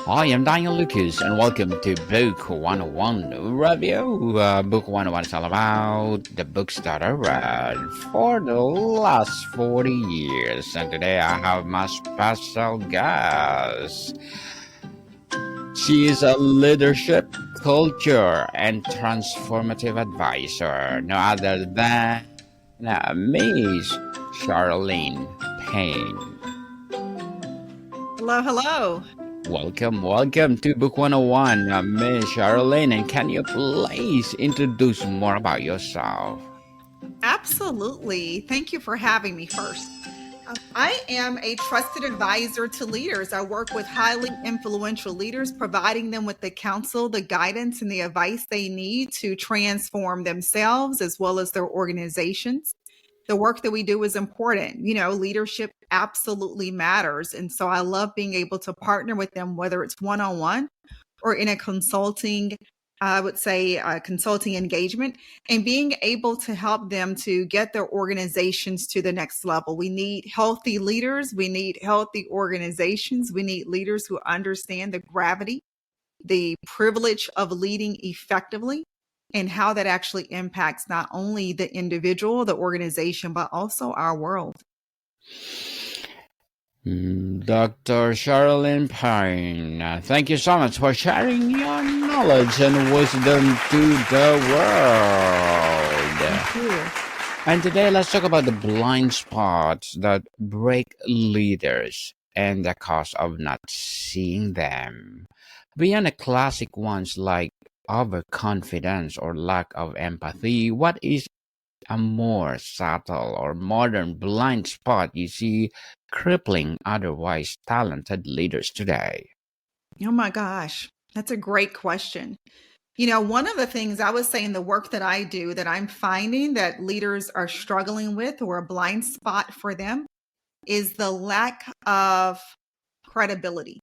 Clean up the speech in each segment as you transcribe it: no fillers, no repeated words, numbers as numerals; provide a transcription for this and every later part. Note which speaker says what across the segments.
Speaker 1: I am Daniel Lucas, and welcome to Book 101 Review. Book 101 is all about the books that I read for the last 40 years. And today I have my special guest. She is a leadership, culture, and transformative advisor, no other than Miss Sharalyn Payne.
Speaker 2: Hello, hello.
Speaker 1: Welcome to Book 101, Miss Sharalyn. And can you please introduce more about yourself?
Speaker 2: Absolutely. Thank you for having me first. I am a trusted advisor to leaders. I work with highly influential leaders, providing them with the counsel, the guidance, and the advice they need to transform themselves as well as their organizations. The work that we do is important. Leadership absolutely matters. And so I love being able to partner with them, whether it's one-on-one or in a consulting, I would say consulting engagement, and being able to help them to get their organizations to the next level. We need healthy leaders. We need healthy organizations. We need leaders who understand the gravity, the privilege of leading effectively, and how that actually impacts not only the individual, the organization, but also our world.
Speaker 1: Dr. Sharalyn Payne, thank you so much for sharing your knowledge and wisdom to the world.
Speaker 2: Thank you.
Speaker 1: And today, let's talk about the blind spots that break leaders and the cause of not seeing them. Beyond the classic ones like overconfidence or lack of empathy, what is a more subtle or modern blind spot you see crippling otherwise talented leaders today?
Speaker 2: Oh my gosh, that's a great question. One of the things I would say in the work that I do that I'm finding that leaders are struggling with or a blind spot for them is the lack of credibility.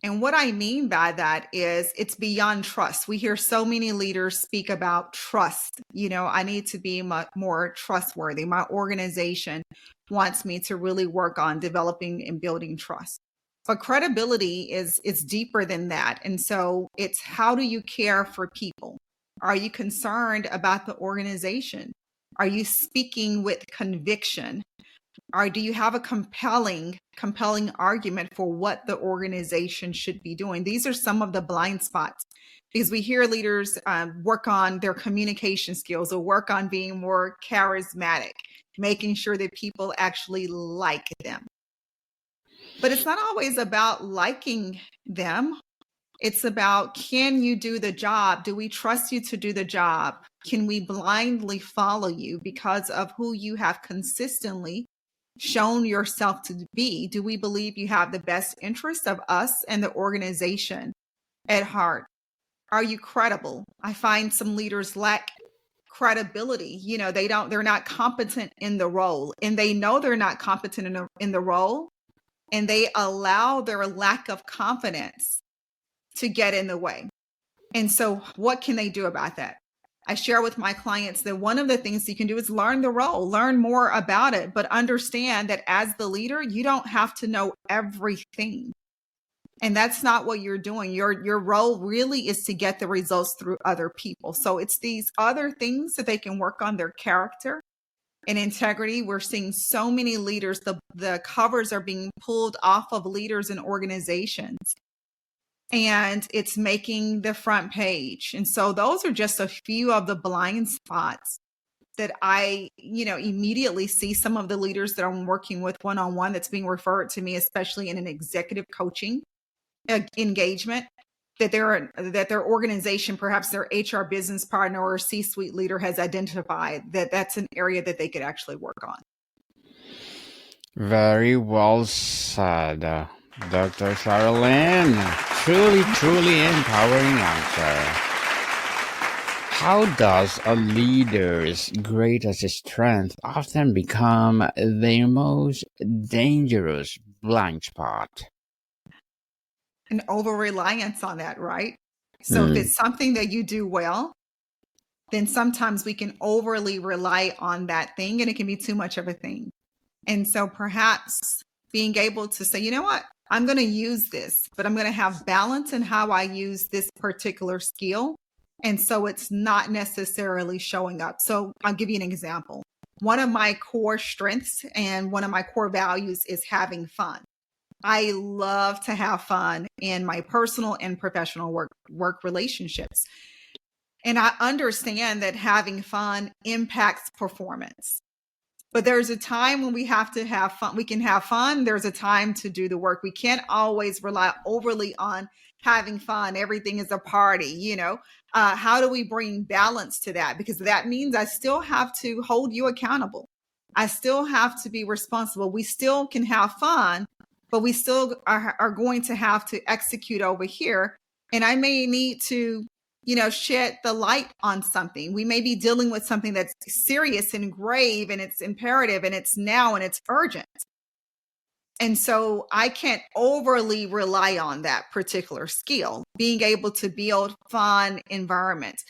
Speaker 2: And what I mean by that is it's beyond trust. We hear so many leaders speak about trust. I need to be more trustworthy. My organization wants me to really work on developing and building trust. But credibility is deeper than that. And so it's, how do you care for people? Are you concerned about the organization? Are you speaking with conviction? Or do you have a compelling argument for what the organization should be doing? These are some of the blind spots, because we hear leaders work on their communication skills or work on being more charismatic, making sure that people actually like them. But it's not always about liking them. It's about, can you do the job? Do we trust you to do the job? Can we blindly follow you because of who you have consistently shown yourself to be? Do we believe you have the best interest of us and the organization at heart? Are you credible? I find some leaders lack credibility. They're not competent in the role, and they know they're not competent in the role, and they allow their lack of confidence to get in the way. And so what can they do about that? I share with my clients that one of the things you can do is learn the role, learn more about it, but understand that as the leader, you don't have to know everything. And that's not what you're doing. Your role really is to get the results through other people. So it's these other things that they can work on, their character and integrity. We're seeing so many leaders, the covers are being pulled off of leaders and organizations, and it's making the front page. And so those are just a few of the blind spots that I, immediately see some of the leaders that I'm working with one-on-one that's being referred to me, especially in an executive coaching engagement, that their organization, perhaps their HR business partner or C-suite leader, has identified that that's an area that they could actually work on.
Speaker 1: Very well said, Dr. Sharalyn. Truly empowering answer. How does a leader's greatest strength often become their most dangerous blind spot?
Speaker 2: An over-reliance on that, right? So if it's something that you do well, then sometimes we can overly rely on that thing, and it can be too much of a thing. And so perhaps being able to say, you know what, I'm going to use this, but I'm going to have balance in how I use this particular skill. And so it's not necessarily showing up. So I'll give you an example. One of my core strengths and one of my core values is having fun. I love to have fun in my personal and professional work relationships. And I understand that having fun impacts performance. But there's a time when we have to have fun. We can have fun. There's a time to do the work. We can't always rely overly on having fun. Everything is a party, you know. How do we bring balance to that? Because that means I still have to hold you accountable. I still have to be responsible. We still can have fun, but we still are going to have to execute over here. And I may need to shed the light on something. We may be dealing with something that's serious and grave and it's imperative and it's now and it's urgent. And so I can't overly rely on that particular skill. Being able to build fun environments.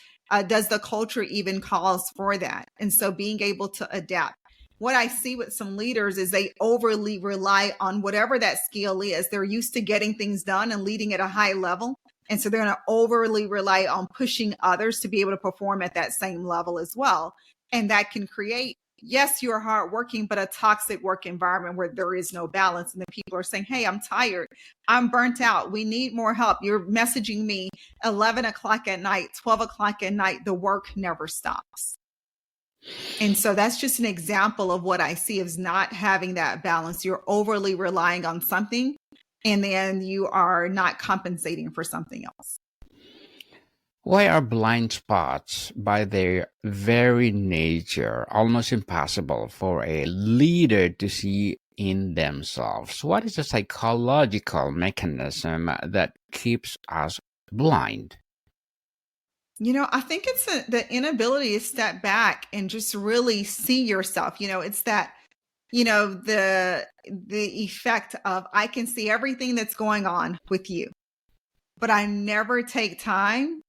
Speaker 2: Does the culture even calls for that? And so being able to adapt. What I see with some leaders is they overly rely on whatever that skill is. They're used to getting things done and leading at a high level. And so they're going to overly rely on pushing others to be able to perform at that same level as well. And that can create, yes, you're hardworking, but a toxic work environment where there is no balance. And the people are saying, hey, I'm tired. I'm burnt out. We need more help. You're messaging me 11 o'clock at night, 12 o'clock at night. The work never stops. And so that's just an example of what I see as not having that balance. You're overly relying on something, and then you are not compensating for something else.
Speaker 1: Why are blind spots, by their very nature, almost impossible for a leader to see in themselves? What is the psychological mechanism that keeps us blind?
Speaker 2: I think it's the inability to step back and just really see yourself. It's that, the effect of I can see everything that's going on with you, but I never take time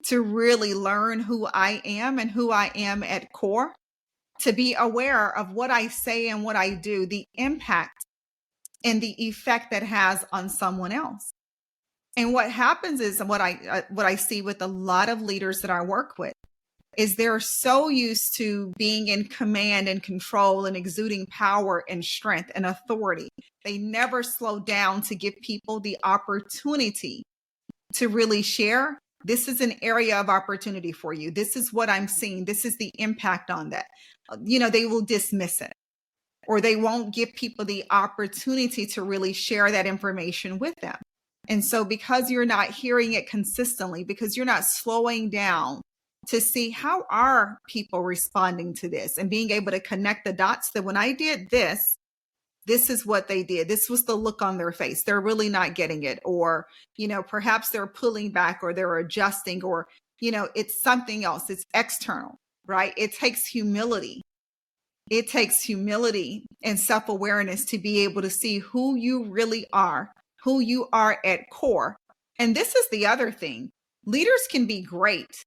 Speaker 2: to really learn who I am and who I am at core, to be aware of what I say and what I do, the impact and the effect that has on someone else. And what happens is what I see with a lot of leaders that I work with is they're so used to being in command and control and exuding power and strength and authority. They never slow down to give people the opportunity to really share. This is an area of opportunity for you. This is what I'm seeing. This is the impact on that. They will dismiss it, or they won't give people the opportunity to really share that information with them. And so because you're not hearing it consistently, because you're not slowing down to see how are people responding to this and being able to connect the dots that when I did this, this is what they did. This was the look on their face. They're really not getting it. Or, perhaps they're pulling back or they're adjusting, or, it's something else. It's external, right? It takes humility. It takes humility and self-awareness to be able to see who you really are, who you are at core. And this is the other thing. Leaders can be great,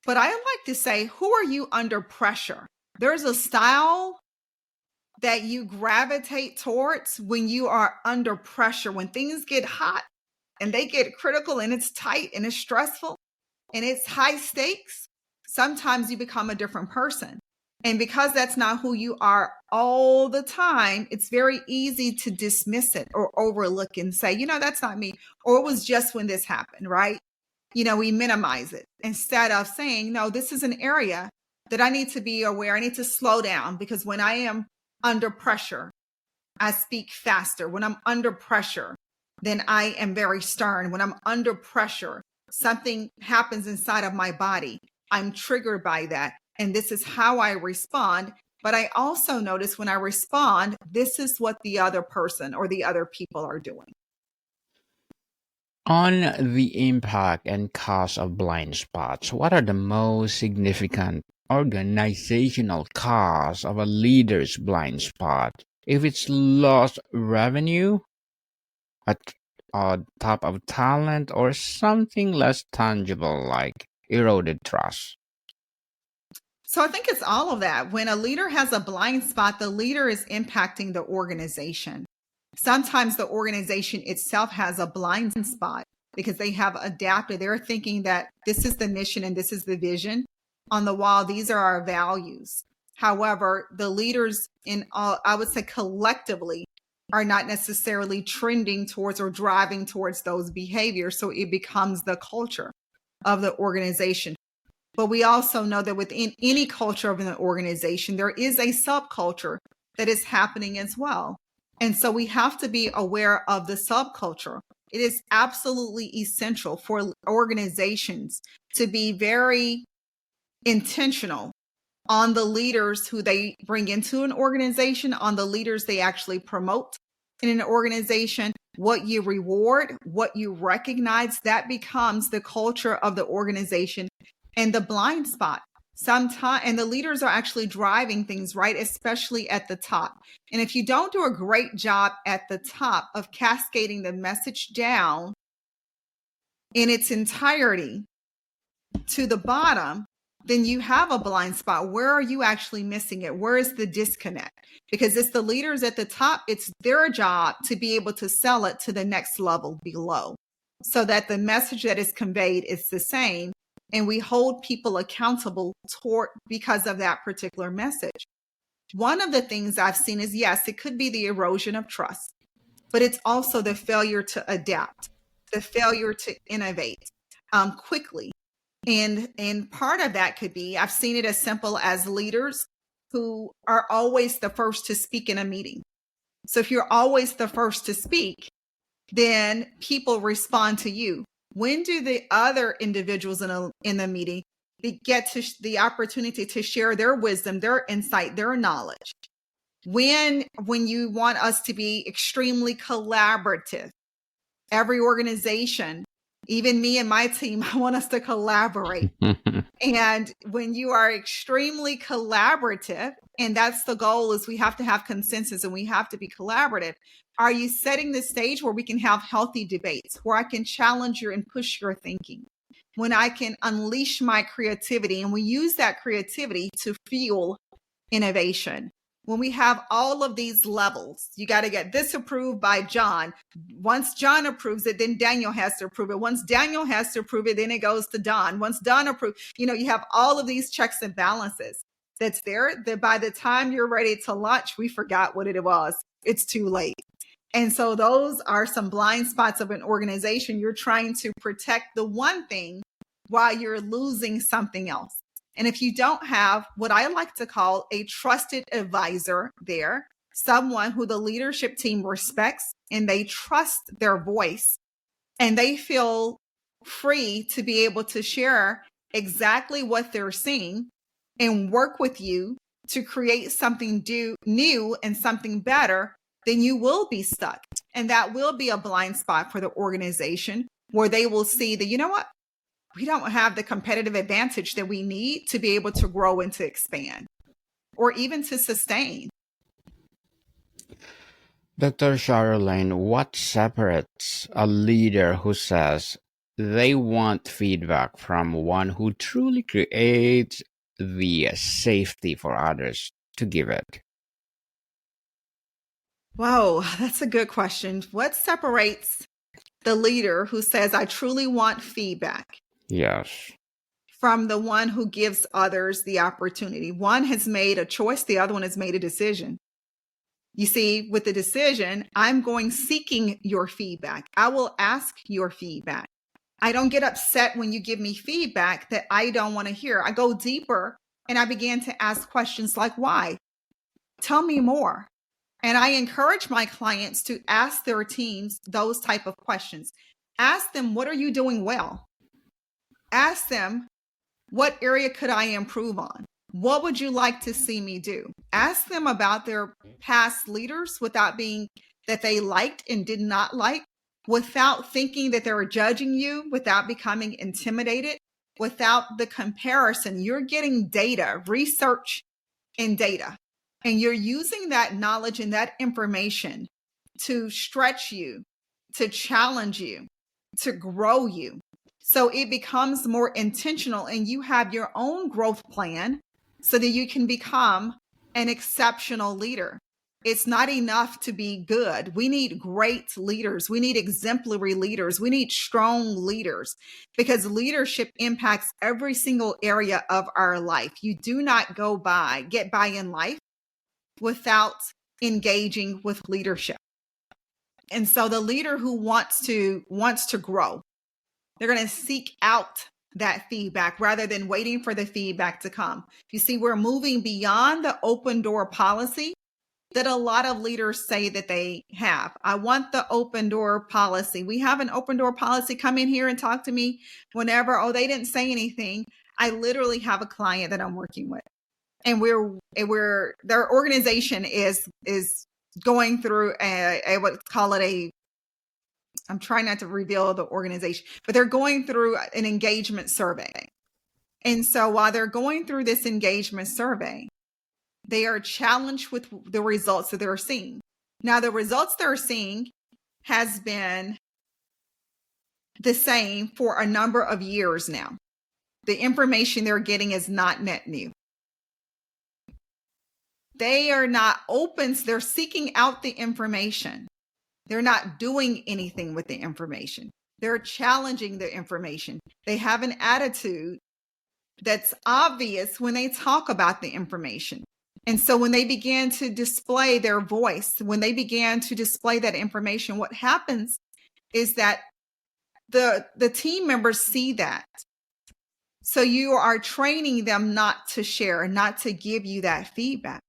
Speaker 2: but I like to say, who are you under pressure? There's a style that you gravitate towards when you are under pressure, when things get hot and they get critical and it's tight and it's stressful and it's high stakes. Sometimes you become a different person. And because that's not who you are all the time, it's very easy to dismiss it or overlook and say, that's not me. Or it was just when this happened, right? We minimize it instead of saying, no, this is an area that I need to be aware. I need to slow down, because when I am under pressure, I speak faster. When I'm under pressure, then I am very stern. When I'm under pressure, something happens inside of my body. I'm triggered by that. And this is how I respond. But I also notice when I respond, this is what the other person or the other people are doing.
Speaker 1: On the impact and cost of blind spots, what are the most significant organizational costs of a leader's blind spot? If it's lost revenue, a, a top of talent, or something less tangible like eroded trust?
Speaker 2: So I think it's all of that. When a leader has a blind spot, the leader is impacting the organization. Sometimes the organization itself has a blind spot because they have adapted. They're thinking that this is the mission and this is the vision on the wall. These are our values. However, the leaders I would say collectively, are not necessarily trending towards or driving towards those behaviors. So it becomes the culture of the organization. But we also know that within any culture of an organization, there is a subculture that is happening as well. And so we have to be aware of the subculture. It is absolutely essential for organizations to be very intentional on the leaders who they bring into an organization, on the leaders they actually promote in an organization. What you reward, what you recognize, that becomes the culture of the organization. And the blind spot sometimes, and the leaders are actually driving things, right? Especially at the top. And if you don't do a great job at the top of cascading the message down in its entirety to the bottom, then you have a blind spot. Where are you actually missing it? Where is the disconnect? Because it's the leaders at the top, it's their job to be able to sell it to the next level below so that the message that is conveyed is the same. And we hold people accountable because of that particular message. One of the things I've seen is, yes, it could be the erosion of trust, but it's also the failure to adapt, the failure to innovate quickly. And part of that could be, I've seen it as simple as leaders who are always the first to speak in a meeting. So if you're always the first to speak, then people respond to you. When do the other individuals in the meeting get to the opportunity to share their wisdom, their insight, their knowledge? When you want us to be extremely collaborative, every organization, even me and my team, I want us to collaborate. And when you are extremely collaborative, and that's the goal, is we have to have consensus and we have to be collaborative. Are you setting the stage where we can have healthy debates, where I can challenge your and push your thinking, when I can unleash my creativity and we use that creativity to fuel innovation? When we have all of these levels, you got to get this approved by John. Once John approves it, then Daniel has to approve it. Once Daniel has to approve it, then it goes to Don. Once Don approves, you have all of these checks and balances that's there, that by the time you're ready to launch, we forgot what it was. It's too late. And so those are some blind spots of an organization. You're trying to protect the one thing while you're losing something else. And if you don't have what I like to call a trusted advisor there, someone who the leadership team respects and they trust their voice and they feel free to be able to share exactly what they're seeing and work with you to create something new and something better, then you will be stuck. And that will be a blind spot for the organization, where they will see that, you know what? We don't have the competitive advantage that we need to be able to grow and to expand, or even to sustain.
Speaker 1: Dr. Sharalyn, what separates a leader who says they want feedback from one who truly creates the safety for others to give it?
Speaker 2: Whoa, that's a good question. What separates the leader who says, I truly want feedback?
Speaker 1: Yes.
Speaker 2: From the one who gives others the opportunity. One has made a choice, the other one has made a decision. You see, with the decision, I'm going seeking your feedback. I will ask your feedback. I don't get upset when you give me feedback that I don't want to hear. I go deeper and I begin to ask questions like, why? Tell me more. And I encourage my clients to ask their teams those type of questions. Ask them, what are you doing well? Ask them, what area could I improve on? What would you like to see me do? Ask them about their past leaders without being that they liked and did not like, without thinking that they were judging you, without becoming intimidated, without the comparison. You're getting data, research and data. And you're using that knowledge and that information to stretch you, to challenge you, to grow you. So it becomes more intentional and you have your own growth plan so that you can become an exceptional leader. It's not enough to be good. We need great leaders. We need exemplary leaders. We need strong leaders, because leadership impacts every single area of our life. You do not get by in life without engaging with leadership. And so the leader who wants to grow, they're going to seek out that feedback rather than waiting for the feedback to come. You see, we're moving beyond the open door policy that a lot of leaders say that they have. I want the open door policy. We have an open door policy. Come in here and talk to me whenever. Oh, they didn't say anything. I literally have a client that I'm working with, and their organization is going through I would call it I'm trying not to reveal the organization, but they're going through an engagement survey. And so while they're going through this engagement survey, they are challenged with the results that they're seeing. Now, the results they're seeing has been the same for a number of years now. The information they're getting is not net new. They are not open. They're seeking out the information. They're not doing anything with the information. They're challenging the information. They have an attitude that's obvious when they talk about the information. And so when they began to display their voice, when they began to display that information, what happens is that the team members see that. So you are training them not to share, not to give you that feedback.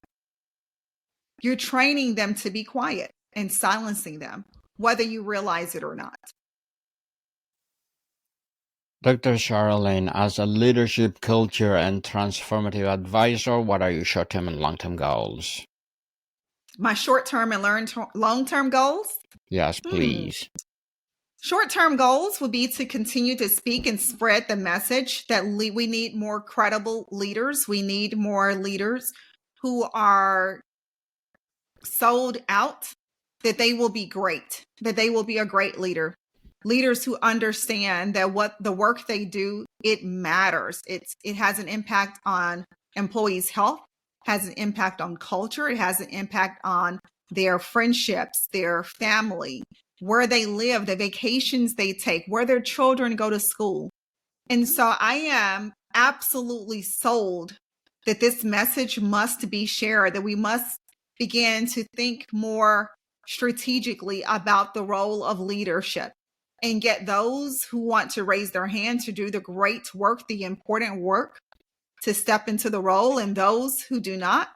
Speaker 2: You're training them to be quiet and silencing them, whether you realize it or not.
Speaker 1: Dr. Sharalyn, as a leadership, culture, and transformative advisor, what are your short-term and long-term goals?
Speaker 2: My short-term and long-term goals?
Speaker 1: Yes, please.
Speaker 2: Short-term goals would be to continue to speak and spread the message that we need more credible leaders. We need more leaders who are sold out that they will be great, that they will be a great leader. Leaders who understand that what the work they do, it matters. It has an impact on employees' health, has an impact on culture. It has an impact on their friendships, their family, where they live, the vacations they take, where their children go to school. And so I am absolutely sold that this message must be shared, that we must begin to think more strategically about the role of leadership and get those who want to raise their hand to do the great work, the important work, to step into the role. And those who do not,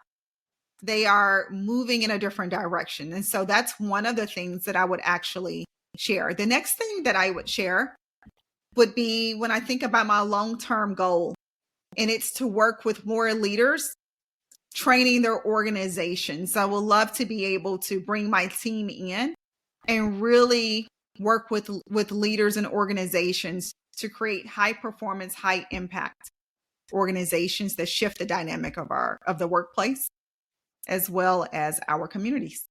Speaker 2: they are moving in a different direction. And so that's one of the things that I would actually share. The next thing that I would share would be when I think about my long-term goal, and it's to work with more leaders training their organizations. I would love to be able to bring my team in and really work with leaders and organizations to create high performance, high impact organizations that shift the dynamic of the workplace as well as our communities.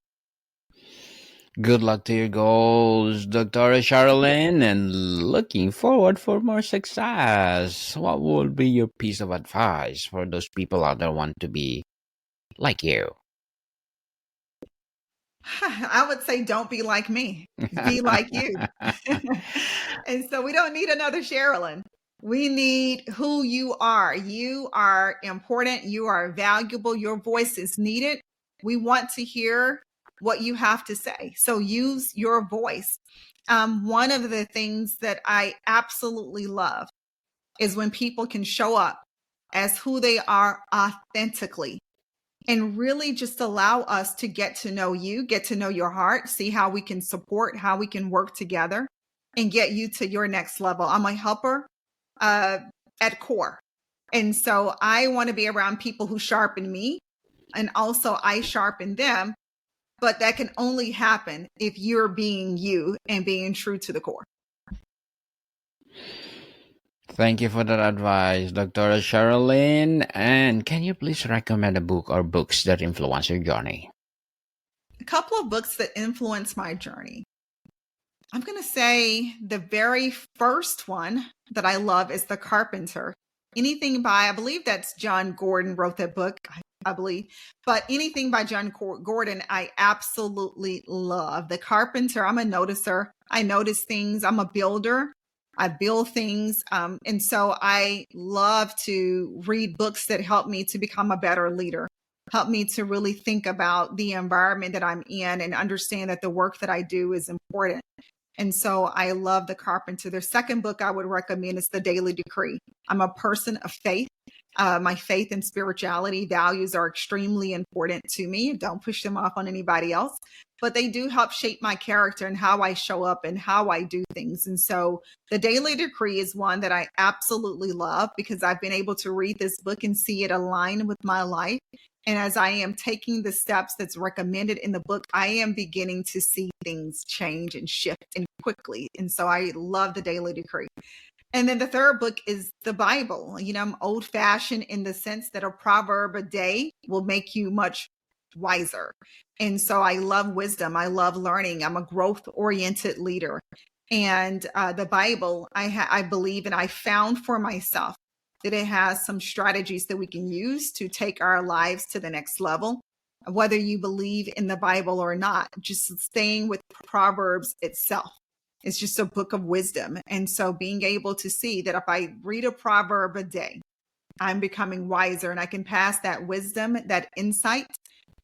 Speaker 1: Good luck to your goals, Dr. Sharalyn, and looking forward for more success. What would be your piece of advice for those people out there who want to be like you?
Speaker 2: I would say, don't be like me. Be like you. And so we don't need another Sharalyn. We need who you are. You are important. You are valuable. Your voice is needed. We want to hear what you have to say. So use your voice. One of the things that I absolutely love is when people can show up as who they are authentically and really just allow us to get to know you, get to know your heart, see how we can support, how we can work together and get you to your next level. I'm a helper at core. And so I want to be around people who sharpen me, and also I sharpen them. But that can only happen if you're being you and being true to the core.
Speaker 1: Thank you for that advice, Dr. Sharalyn. And can you please recommend a book or books that influence your journey?
Speaker 2: A couple of books that influence my journey. I'm going to say the very first one that I love is The Carpenter. Anything by, I believe that's John Gordon wrote that book. I believe. But anything by John Gordon, I absolutely love. The Carpenter, I'm a noticer. I notice things. I'm a builder. I build things. And so I love to read books that help me to become a better leader, help me to really think about the environment that I'm in and understand that the work that I do is important. And so I love The Carpenter. Their second book I would recommend is The Daily Decree. I'm a person of faith. My faith and spirituality values are extremely important to me. Don't push them off on anybody else, but they do help shape my character and how I show up and how I do things. And so The Daily Decree is one that I absolutely love because I've been able to read this book and see it align with my life. And as I am taking the steps that's recommended in the book, I am beginning to see things change and shift and quickly. And so I love The Daily Decree. And then the third book is the Bible. You know, I'm old fashioned in the sense that a proverb a day will make you much wiser. And so I love wisdom. I love learning. I'm a growth oriented leader. And the Bible, I believe, and I found for myself that it has some strategies that we can use to take our lives to the next level. Whether you believe in the Bible or not, just staying with Proverbs itself. It's just a book of wisdom. And so being able to see that if I read a proverb a day, I'm becoming wiser and I can pass that wisdom, that insight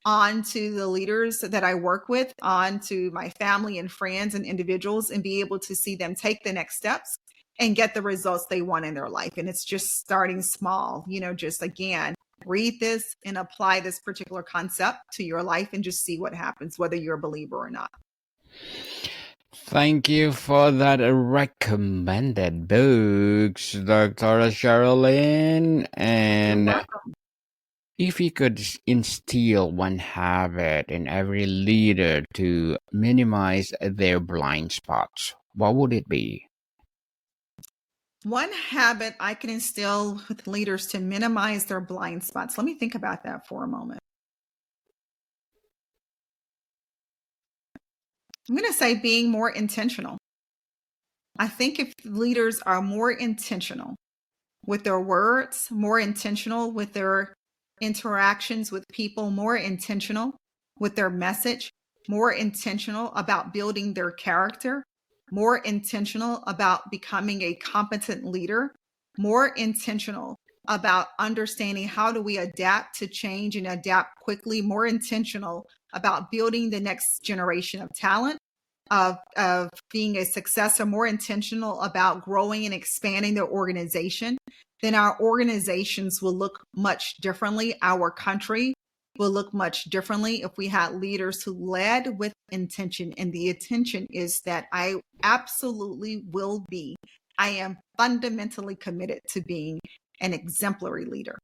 Speaker 2: on to the leaders that I work with, on to my family and friends and individuals, and be able to see them take the next steps and get the results they want in their life. And it's just starting small, you know, just again, read this and apply this particular concept to your life and just see what happens, whether you're a believer or not.
Speaker 1: Thank you for that recommended books, Dr. Sharalyn. And if you could instill one habit in every leader to minimize their blind spots, what would it be?
Speaker 2: One habit I can instill with leaders to minimize their blind spots. Let me think about that for a moment. I'm going to say being more intentional. I think if leaders are more intentional with their words, more intentional with their interactions with people, more intentional with their message, more intentional about building their character, more intentional about becoming a competent leader, more intentional about understanding how do we adapt to change and adapt quickly, more intentional about building the next generation of talent, of being a successor, more intentional about growing and expanding their organization, then our organizations will look much differently. Our country will look much differently if we had leaders who led with intention. And the intention is that I absolutely will be, I am fundamentally committed to being an exemplary leader.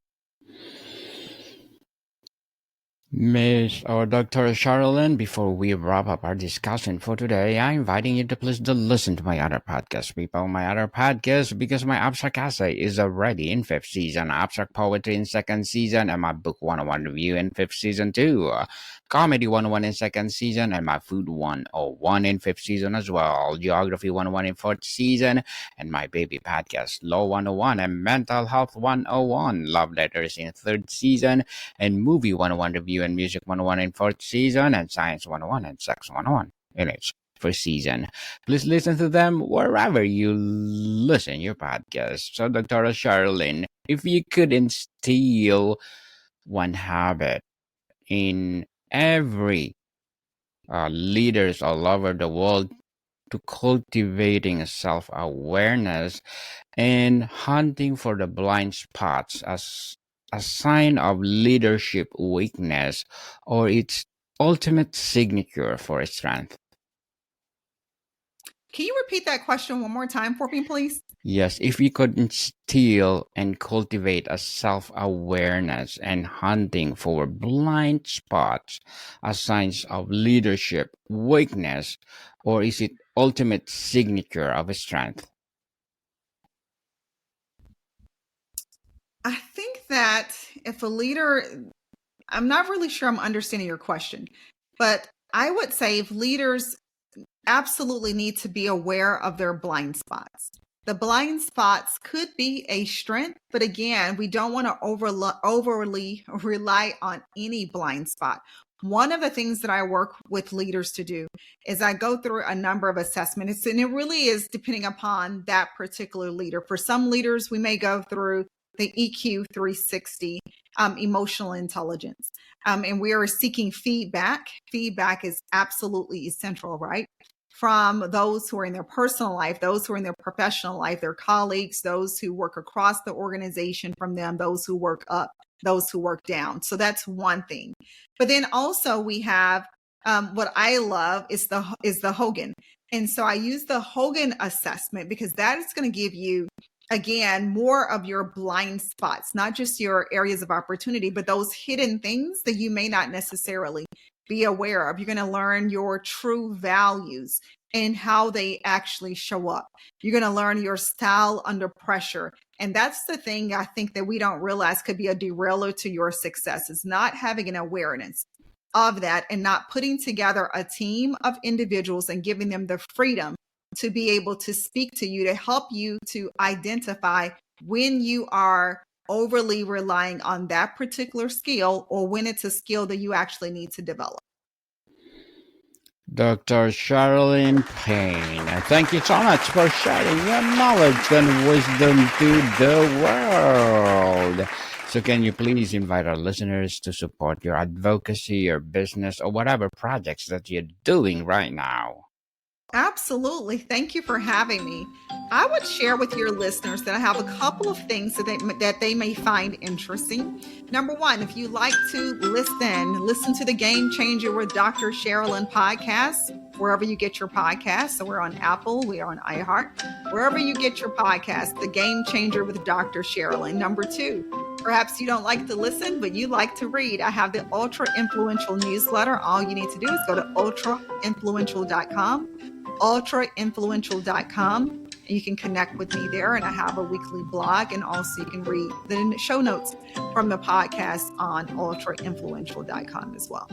Speaker 1: Miss or Dr. Sharalyn, before we wrap up our discussion for today, I'm inviting you to please to listen to my other podcast, people. My other podcast, because my abstract essay is already in 5th season, abstract poetry in 2nd season, and my book 101 review in 5th season too. Comedy 101 in 2nd season, and my food 101 in 5th season as well. Geography 101 in 4th season, and my baby podcast, Law 101 and Mental Health 101. Love Letters in 3rd season, and Movie 101 review and Music 101 in 4th season, and Science 101 and Sex 101 in its 1st season. Please listen to them wherever you listen your podcast. So, Dr. Sharalyn, if you could instill one habit in every leaders all over the world to cultivating self-awareness and hunting for the blind spots as a sign of leadership weakness or its ultimate signature for strength.
Speaker 2: Can you repeat that question one more time for me, please?
Speaker 1: Yes, if we could instill and cultivate a self-awareness and hunting for blind spots as signs of leadership weakness, or is it ultimate signature of strength?
Speaker 2: I think that if a leader, I'm not really sure I'm understanding your question, but I would say if leaders absolutely need to be aware of their blind spots. The blind spots could be a strength, but again, we don't want to overly rely on any blind spot. One of the things that I work with leaders to do is I go through a number of assessments, and it really is depending upon that particular leader. For some leaders, we may go through the EQ 360, emotional intelligence, and we are seeking feedback. Feedback is absolutely essential, right? From those who are in their personal life, those who are in their professional life, their colleagues, those who work across the organization from them, those who work up, those who work down. So that's one thing. But then also we have what I love is the Hogan. And so I use the Hogan assessment because that is going to give you, again, more of your blind spots, not just your areas of opportunity, but those hidden things that you may not necessarily be aware of. You're going to learn your true values and how they actually show up. You're going to learn your style under pressure. And that's the thing I think that we don't realize could be a derailer to your success, is not having an awareness of that and not putting together a team of individuals and giving them the freedom to be able to speak to you, to help you to identify when you are overly relying on that particular skill or when it's a skill that you actually need to develop.
Speaker 1: Dr. Sharalyn Payne, thank you so much for sharing your knowledge and wisdom to the world. So can you please invite our listeners to support your advocacy, your business, or whatever projects that you're doing right now?
Speaker 2: Absolutely. Thank you for having me. I would share with your listeners that I have a couple of things that they may find interesting. Number one, if you like to listen to the Gamechanger with Dr. Sharalyn podcast, wherever you get your podcasts. So we're on Apple, we are on iHeart, wherever you get your podcast, the Gamechanger with Dr. Sharalyn. Number two, perhaps you don't like to listen, but you like to read. I have the Ultra Influential newsletter. All you need to do is go to ultrainfluential.com. ultrainfluential.com, and you can connect with me there. And I have a weekly blog, and also you can read the show notes from the podcast on ultrainfluential.com as well.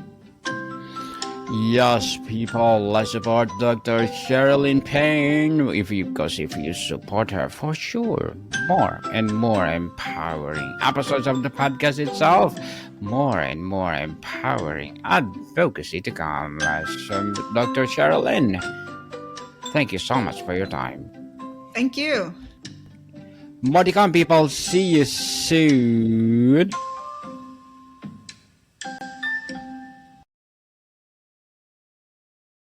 Speaker 1: Yes, people, let's support Dr. Sharalyn Payne because if you support her, for sure, more and more empowering episodes of the podcast itself, more and more empowering advocacy to come. Dr. Sharalyn, thank you so much for your time.
Speaker 2: Thank you.
Speaker 1: More to come, people. See you soon.